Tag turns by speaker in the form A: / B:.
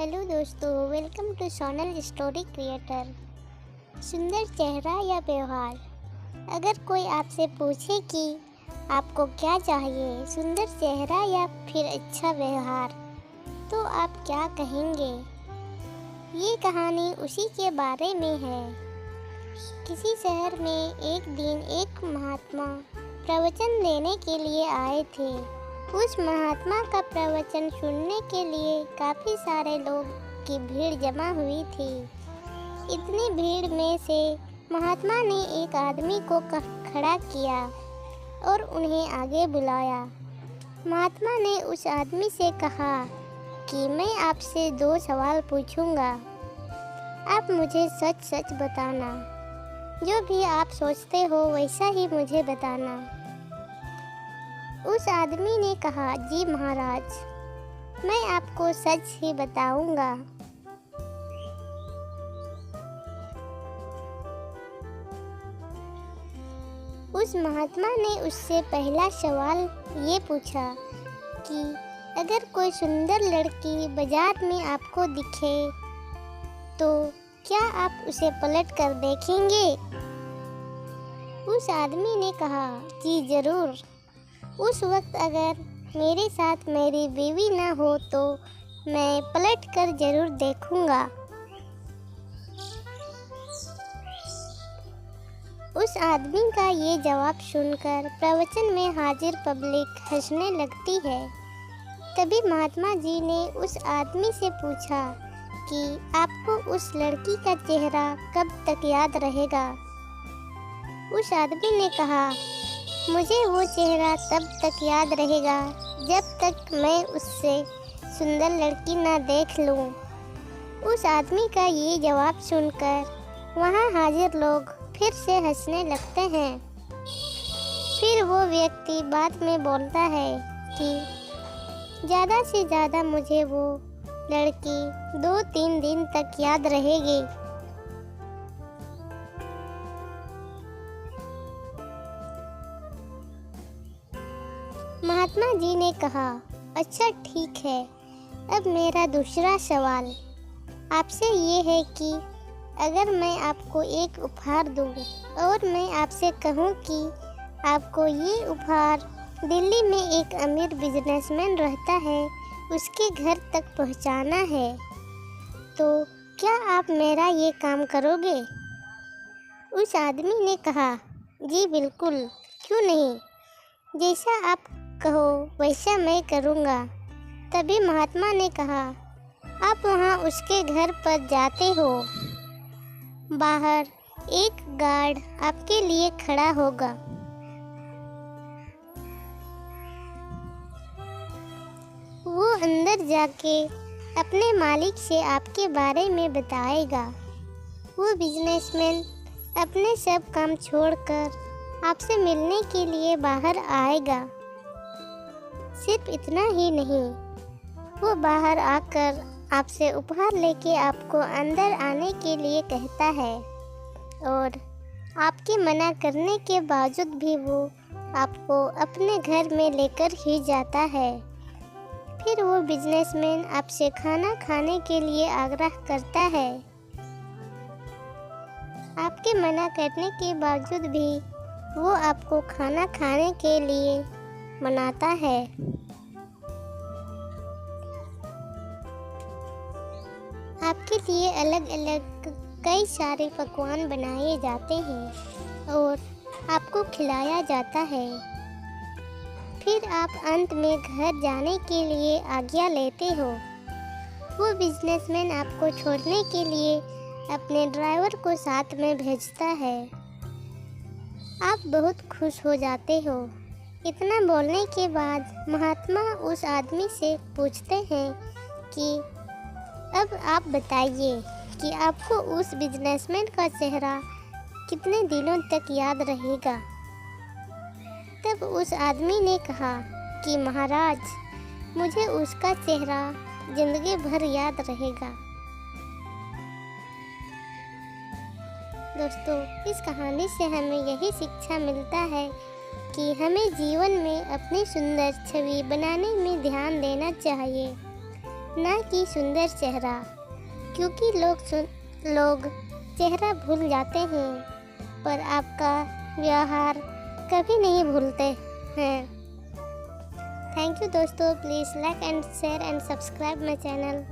A: Hello दोस्तों, welcome to Sonal story creator. सुंदर चेहरा या व्यवहार। अगर कोई आपसे पूछे कि आपको क्या चाहिए, सुंदर चेहरा या फिर अच्छा व्यवहार, तो आप क्या कहेंगे? ये कहानी उसी के बारे में है। किसी शहर में एक दिन एक महात्मा प्रवचन देने के लिए आए थे। उस महात्मा का प्रवचन सुनने के लिए काफ़ी सारे लोग की भीड़ जमा हुई थी। इतनी भीड़ में से महात्मा ने एक आदमी को खड़ा किया और उन्हें आगे बुलाया। महात्मा ने उस आदमी से कहा कि मैं आपसे 2 सवाल पूछूंगा। आप मुझे सच सच बताना। जो भी आप सोचते हो वैसा ही मुझे बताना। उस आदमी ने कहा, जी महाराज, मैं आपको सच ही बताऊंगा। उस महात्मा ने उससे पहला सवाल ये पूछा कि अगर कोई सुंदर लड़की बाजार में आपको दिखे तो क्या आप उसे पलट कर देखेंगे? उस आदमी ने कहा, जी जरूर। उस वक्त अगर मेरे साथ मेरी बीवी ना हो तो मैं पलट कर जरूर देखूंगा। उस आदमी का ये जवाब सुनकर प्रवचन में हाजिर पब्लिक हंसने लगती है। तभी महात्मा जी ने उस आदमी से पूछा कि आपको उस लड़की का चेहरा कब तक याद रहेगा? उस आदमी ने कहा, मुझे वो चेहरा तब तक याद रहेगा जब तक मैं उससे सुंदर लड़की ना देख लूं। उस आदमी का ये जवाब सुनकर वहाँ हाजिर लोग फिर से हंसने लगते हैं। फिर वो व्यक्ति बाद में बोलता है कि ज़्यादा से ज़्यादा मुझे वो लड़की 2-3 दिन तक याद रहेगी। महात्मा जी ने कहा, अच्छा ठीक है। अब मेरा दूसरा सवाल आपसे ये है कि अगर मैं आपको एक उपहार दूं और मैं आपसे कहूं कि आपको ये उपहार दिल्ली में एक अमीर बिजनेसमैन रहता है, उसके घर तक पहुंचाना है, तो क्या आप मेरा ये काम करोगे? उस आदमी ने कहा, जी बिल्कुल, क्यों नहीं, जैसा आप कहो वैसा मैं करूँगा। तभी महात्मा ने कहा, आप वहाँ उसके घर पर जाते हो। बाहर एक गार्ड आपके लिए खड़ा होगा। वो अंदर जाके अपने मालिक से आपके बारे में बताएगा। वो बिजनेसमैन अपने सब काम छोड़कर आपसे मिलने के लिए बाहर आएगा। सिर्फ इतना ही नहीं, वो बाहर आकर आपसे उपहार लेके आपको अंदर आने के लिए कहता है और आपके मना करने के बावजूद भी वो आपको अपने घर में लेकर ही जाता है। फिर वो बिजनेसमैन आपसे खाना खाने के लिए आग्रह करता है। आपके मना करने के बावजूद भी वो आपको खाना खाने के लिए मनाता है। आपके लिए अलग अलग कई सारे पकवान बनाए जाते हैं और आपको खिलाया जाता है। फिर आप अंत में घर जाने के लिए आज्ञा लेते हो। वो बिजनेसमैन आपको छोड़ने के लिए अपने ड्राइवर को साथ में भेजता है। आप बहुत खुश हो जाते हो। इतना बोलने के बाद महात्मा उस आदमी से पूछते हैं कि अब आप बताइए कि आपको उस बिजनेसमैन का चेहरा कितने दिनों तक याद रहेगा? तब उस आदमी ने कहा कि महाराज, मुझे उसका चेहरा जिंदगी भर याद रहेगा। दोस्तों, इस कहानी से हमें यही शिक्षा मिलता है कि हमें जीवन में अपनी सुंदर छवि बनाने में ध्यान देना चाहिए। ना कि सुंदर चेहरा, क्योंकि लोग चेहरा भूल जाते हैं पर आपका व्यवहार कभी नहीं भूलते हैं। थैंक यू दोस्तों, please like and share and subscribe my channel.